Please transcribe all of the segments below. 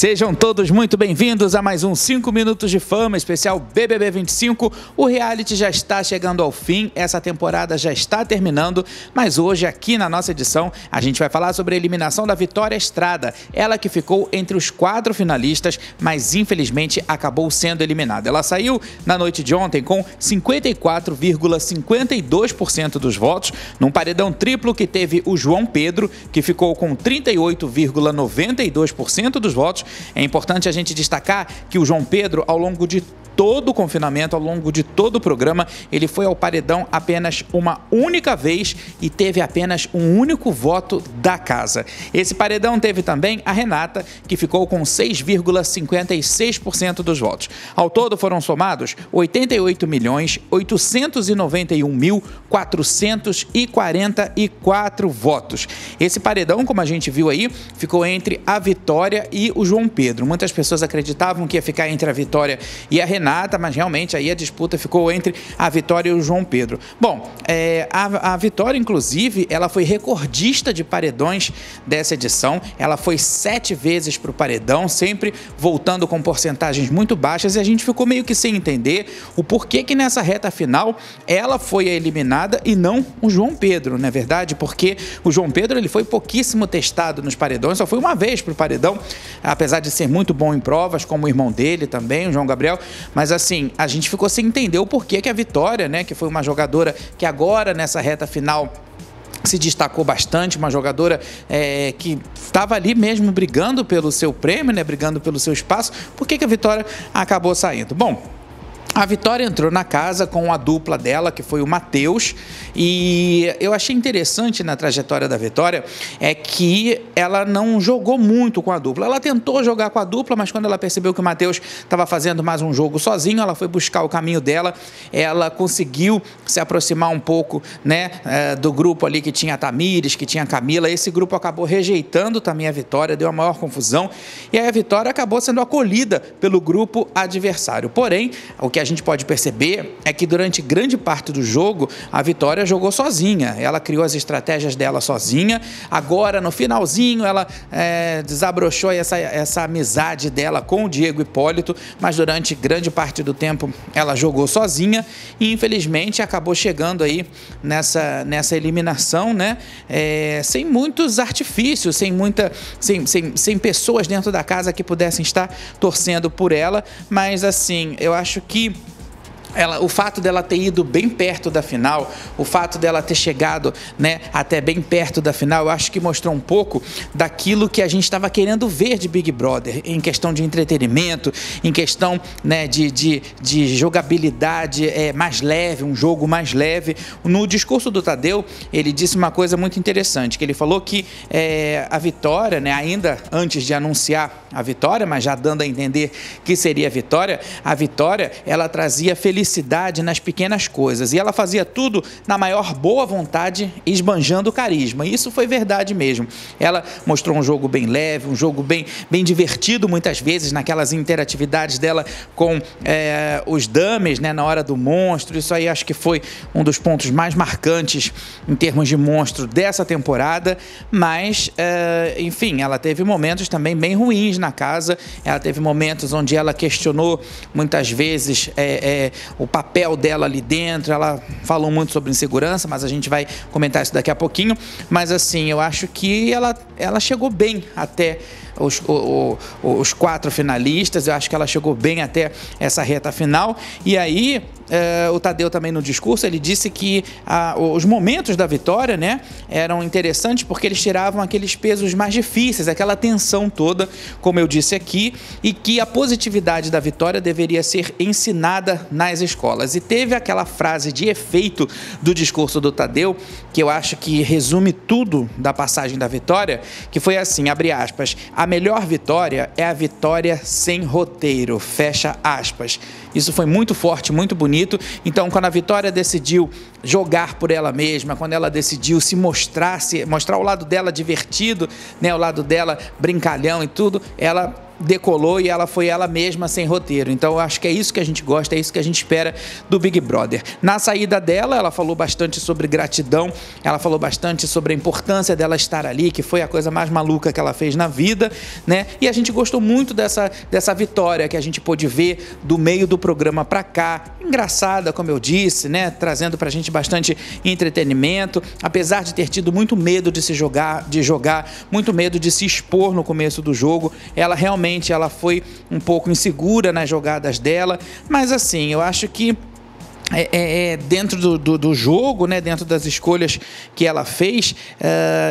Sejam todos muito bem-vindos a mais um 5 Minutos de Fama, especial BBB 25. O reality já está chegando ao fim, essa temporada já está terminando, mas hoje aqui na nossa edição a gente vai falar sobre a eliminação da Vitória Estrada. Ela que ficou entre os 4 finalistas, mas infelizmente acabou sendo eliminada. Ela saiu na noite de ontem com 54,52% dos votos, num paredão triplo que teve o João Pedro, que ficou com 38,92% dos votos. É importante a gente destacar que o João Pedro, ao longo de todo o confinamento, ao longo de todo o programa, ele foi ao paredão apenas uma única vez e teve apenas um único voto da casa. Esse paredão teve também a Renata, que ficou com 6,56% dos votos. Ao todo foram somados 88.891.444 votos. Esse paredão, como a gente viu aí, ficou entre a Vitória e o João Pedro. Muitas pessoas acreditavam que ia ficar entre a Vitória e a Renata, mas realmente aí a disputa ficou entre a Vitória e o João Pedro. Bom, a Vitória, inclusive, ela foi recordista de paredões dessa edição. Ela foi 7 vezes para o paredão, sempre voltando com porcentagens muito baixas, e a gente ficou meio que sem entender o porquê que nessa reta final ela foi eliminada e não o João Pedro, não é verdade? Porque o João Pedro, ele foi pouquíssimo testado nos paredões, só foi uma vez para o paredão, apesar de ser muito bom em provas, como o irmão dele também, o João Gabriel. Mas assim, a gente ficou sem entender o porquê que a Vitória, né, que foi uma jogadora que agora nessa reta final se destacou bastante, uma jogadora que estava ali mesmo brigando pelo seu prêmio, né, brigando pelo seu espaço, por que a Vitória acabou saindo? Bom, a Vitória entrou na casa com a dupla dela, que foi o Matheus, e eu achei interessante na trajetória da Vitória que ela não jogou muito com a dupla. Ela tentou jogar com a dupla, mas quando ela percebeu que o Matheus estava fazendo mais um jogo sozinho, ela foi buscar o caminho dela, ela conseguiu se aproximar um pouco, né, do grupo ali que tinha a Tamires, que tinha a Camila. Esse grupo acabou rejeitando também a Vitória, deu a maior confusão, e aí a Vitória acabou sendo acolhida pelo grupo adversário. Porém, o que a gente pode perceber é que durante grande parte do jogo a Vitória jogou sozinha, ela criou as estratégias dela sozinha. Agora no finalzinho ela desabrochou essa amizade dela com o Diego Hipólito, mas durante grande parte do tempo ela jogou sozinha e infelizmente acabou chegando aí nessa eliminação, né, sem muitos artifícios, sem pessoas dentro da casa que pudessem estar torcendo por ela. Mas assim, eu acho que o fato dela ter ido bem perto da final, o fato dela ter chegado, né, até bem perto da final, eu acho que mostrou um pouco daquilo que a gente estava querendo ver de Big Brother, em questão de entretenimento, em questão, né, de jogabilidade mais leve, um jogo mais leve. No discurso do Tadeu, ele disse uma coisa muito interessante, que ele falou que a Vitória, né, ainda antes de anunciar a Vitória, mas já dando a entender que seria a Vitória, ela trazia felicidade nas pequenas coisas, e ela fazia tudo na maior boa vontade, esbanjando carisma. E isso foi verdade mesmo. Ela mostrou um jogo bem leve, um jogo bem divertido muitas vezes, naquelas interatividades dela com os dummies, né, na hora do monstro. Isso aí acho que foi um dos pontos mais marcantes em termos de monstro dessa temporada. Mas enfim, ela teve momentos também bem ruins na casa. Ela teve momentos onde ela questionou muitas vezes o papel dela ali dentro. Ela falou muito sobre insegurança, mas a gente vai comentar isso daqui a pouquinho. Mas assim, eu acho que ela chegou bem até os 4 finalistas. Eu acho que ela chegou bem até essa reta final. E aí o Tadeu também no discurso, ele disse que os momentos da Vitória, né, eram interessantes porque eles tiravam aqueles pesos mais difíceis, aquela tensão toda, como eu disse aqui, e que a positividade da Vitória deveria ser ensinada nas escolas. E teve aquela frase de efeito do discurso do Tadeu, que eu acho que resume tudo da passagem da Vitória, que foi assim, abre aspas: a melhor vitória é a vitória sem roteiro, fecha aspas. Isso foi muito forte, muito bonito. Então, quando a Vitória decidiu jogar por ela mesma, quando ela decidiu se mostrar o lado dela divertido, né, o lado dela brincalhão e tudo, ela decolou e ela foi ela mesma sem roteiro. Então eu acho que é isso que a gente gosta, é isso que a gente espera do Big Brother. Na saída dela, ela falou bastante sobre gratidão, ela falou bastante sobre a importância dela estar ali, que foi a coisa mais maluca que ela fez na vida, né? E a gente gostou muito dessa vitória que a gente pôde ver do meio do programa pra cá. Engraçada, como eu disse, né? Trazendo pra gente bastante entretenimento, apesar de ter tido muito medo de jogar, muito medo de se expor no começo do jogo. Ela realmente foi um pouco insegura nas jogadas dela, mas assim, eu acho que dentro do jogo, né, dentro das escolhas que ela fez,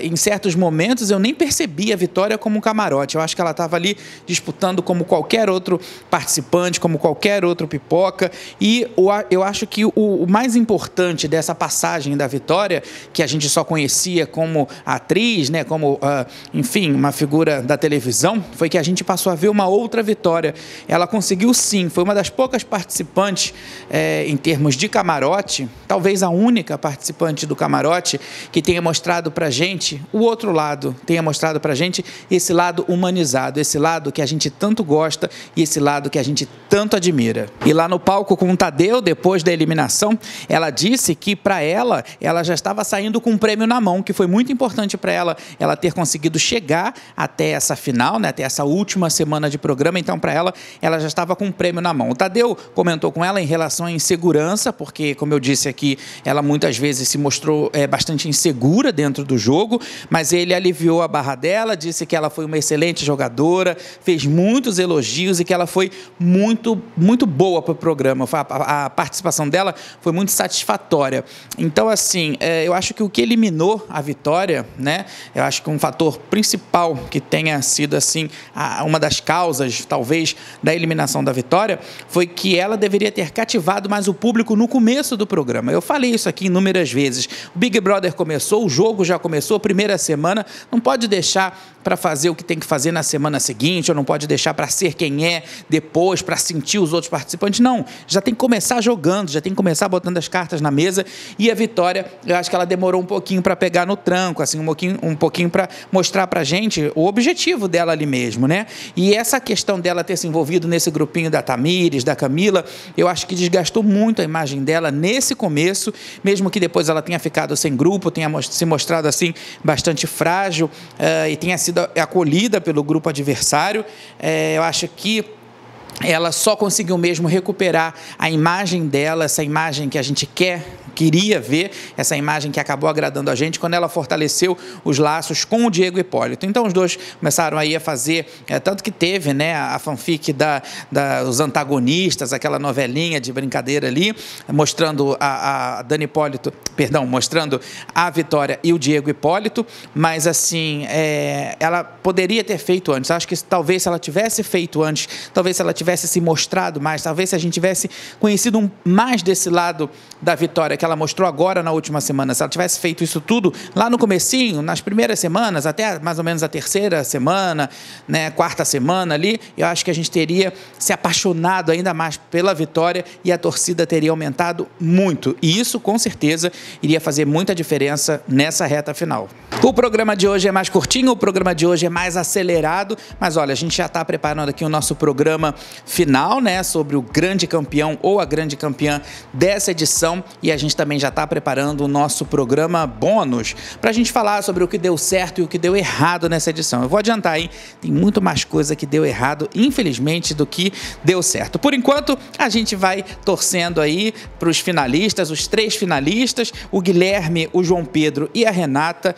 em certos momentos eu nem percebi a Vitória como um camarote. Eu acho que ela estava ali disputando como qualquer outro participante, como qualquer outro pipoca, e eu acho que o mais importante dessa passagem da Vitória, que a gente só conhecia como atriz, né, como, enfim, uma figura da televisão, foi que a gente passou a ver uma outra Vitória. Ela conseguiu sim, foi uma das poucas participantes em termos de camarote, talvez a única participante do camarote que tenha mostrado pra gente o outro lado, tenha mostrado pra gente esse lado humanizado, esse lado que a gente tanto gosta e esse lado que a gente tanto admira. E lá no palco com o Tadeu, depois da eliminação, ela disse que para ela já estava saindo com um prêmio na mão, que foi muito importante para ela ter conseguido chegar até essa final, né, até essa última semana de programa. Então para ela já estava com um prêmio na mão. O Tadeu comentou com ela em relação à insegurança, porque, como eu disse aqui, ela muitas vezes se mostrou bastante insegura dentro do jogo, mas ele aliviou a barra dela, disse que ela foi uma excelente jogadora, fez muitos elogios e que ela foi muito, muito boa para o programa. A participação dela foi muito satisfatória. Então, assim, eu acho que o que eliminou a Vitória, né, eu acho que um fator principal que tenha sido, assim, uma das causas, talvez, da eliminação da Vitória, foi que ela deveria ter cativado mais o público no começo do programa. Eu falei isso aqui inúmeras vezes. O Big Brother começou, o jogo já começou, a primeira semana, não pode deixar para fazer o que tem que fazer na semana seguinte, ou não pode deixar para ser quem é depois, para sentir os outros participantes. Não, já tem que começar jogando, já tem que começar botando as cartas na mesa. E a Vitória, eu acho que ela demorou um pouquinho para pegar no tranco, assim, um pouquinho para mostrar pra gente o objetivo dela ali mesmo, né? E essa questão dela ter se envolvido nesse grupinho da Tamires, da Camila, eu acho que desgastou muito a imagem dela nesse começo, mesmo que depois ela tenha ficado sem grupo, tenha se mostrado assim bastante frágil e tenha sido acolhida pelo grupo adversário. Eu acho que ela só conseguiu mesmo recuperar a imagem dela, essa imagem que a gente queria ver, essa imagem que acabou agradando a gente quando ela fortaleceu os laços com o Diego Hipólito. Então os dois começaram aí a fazer, tanto que teve, né, a fanfic dos antagonistas, aquela novelinha de brincadeira ali, mostrando a Dani Hipólito, perdão, mostrando a Vitória e o Diego Hipólito, mas assim, ela poderia ter feito antes. Acho que talvez se ela tivesse feito antes, talvez se ela tivesse se mostrado mais, talvez se a gente tivesse conhecido mais desse lado da Vitória que ela mostrou agora na última semana, se ela tivesse feito isso tudo lá no comecinho, nas primeiras semanas, até mais ou menos a terceira semana, né, quarta semana ali, eu acho que a gente teria se apaixonado ainda mais pela Vitória e a torcida teria aumentado muito. E isso, com certeza, iria fazer muita diferença nessa reta final. O programa de hoje é mais curtinho, o programa de hoje é mais acelerado, mas olha, a gente já está preparando aqui o nosso programa final, né, sobre o grande campeão ou a grande campeã dessa edição, e a gente também já está preparando o nosso programa bônus para a gente falar sobre o que deu certo e o que deu errado nessa edição. Eu vou adiantar, hein? Tem muito mais coisa que deu errado, infelizmente, do que deu certo. Por enquanto, a gente vai torcendo aí para os finalistas, os 3 finalistas, o Guilherme, o João Pedro e a Renata.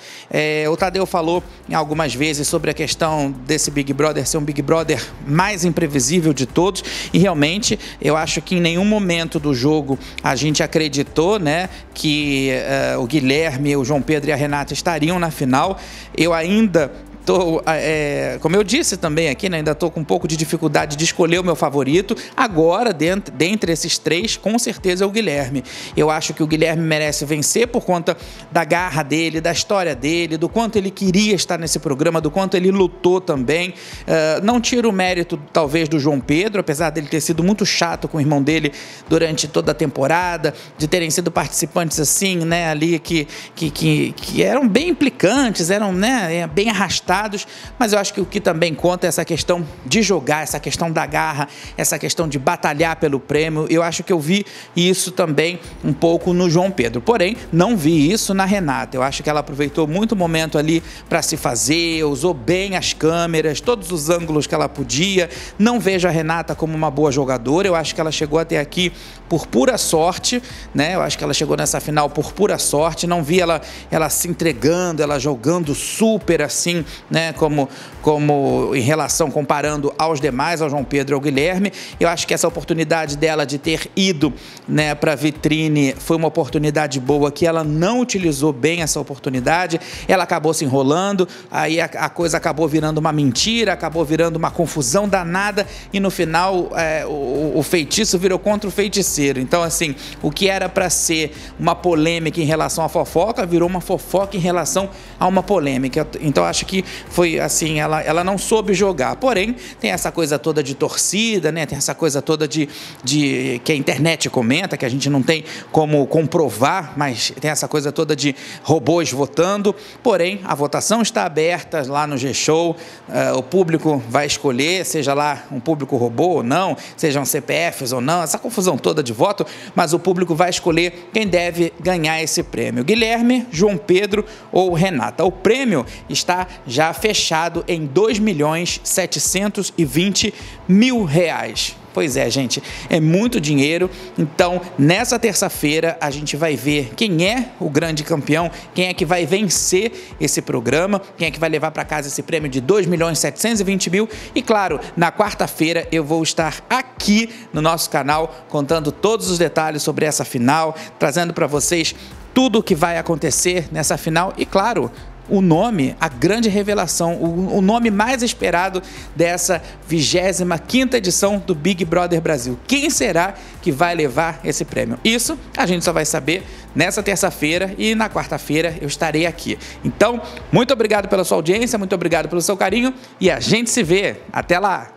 O Tadeu falou algumas vezes sobre a questão desse Big Brother ser um Big Brother mais imprevisível de todos, e realmente eu acho que em nenhum momento do jogo a gente acreditou, né, que o Guilherme, o João Pedro e a Renata estariam na final. Eu ainda como eu disse também aqui, né, ainda estou com um pouco de dificuldade de escolher o meu favorito. Agora, dentre esses 3, com certeza é o Guilherme. Eu acho que o Guilherme merece vencer por conta da garra dele, da história dele, do quanto ele queria estar nesse programa, do quanto ele lutou também. Não tiro o mérito, talvez, do João Pedro, apesar dele ter sido muito chato com o irmão dele durante toda a temporada, de terem sido participantes assim, né, ali que eram bem implicantes, eram, né, bem arrastados desgastados, mas eu acho que o que também conta é essa questão de jogar, essa questão da garra, essa questão de batalhar pelo prêmio. Eu acho que eu vi isso também um pouco no João Pedro, porém não vi isso na Renata. Eu acho que ela aproveitou muito o momento ali para se fazer, usou bem as câmeras, todos os ângulos que ela podia. Não vejo a Renata como uma boa jogadora, eu acho que ela chegou até aqui por pura sorte, né? Eu acho que ela chegou nessa final por pura sorte, não vi ela se entregando, ela jogando super assim, né? Como em relação, comparando aos demais, ao João Pedro e ao Guilherme. Eu acho que essa oportunidade dela de ter ido, né, para a vitrine foi uma oportunidade boa, que ela não utilizou bem essa oportunidade, ela acabou se enrolando, aí a coisa acabou virando uma mentira, acabou virando uma confusão danada e no final o feitiço virou contra o feiticeiro. Então, assim, o que era para ser uma polêmica em relação à fofoca, virou uma fofoca em relação a uma polêmica. Então, acho que foi assim, ela não soube jogar. Porém, tem essa coisa toda de torcida, né? Tem essa coisa toda de que a internet comenta, que a gente não tem como comprovar, mas tem essa coisa toda de robôs votando. Porém, a votação está aberta lá no G-Show, o público vai escolher, seja lá um público robô ou não, sejam CPFs ou não, essa confusão toda de voto, mas o público vai escolher quem deve ganhar esse prêmio: Guilherme, João Pedro ou Renata. O prêmio está já fechado em R$2.720.000. Pois é, gente, é muito dinheiro. Então, nessa terça-feira, a gente vai ver quem é o grande campeão, quem é que vai vencer esse programa, quem é que vai levar para casa esse prêmio de R$2.720.000. E, claro, na quarta-feira eu vou estar aqui no nosso canal contando todos os detalhes sobre essa final, trazendo para vocês tudo o que vai acontecer nessa final e, claro, o nome, a grande revelação, o nome mais esperado dessa 25ª edição do Big Brother Brasil. Quem será que vai levar esse prêmio? Isso a gente só vai saber nessa terça-feira e na quarta-feira eu estarei aqui. Então, muito obrigado pela sua audiência, muito obrigado pelo seu carinho e a gente se vê. Até lá!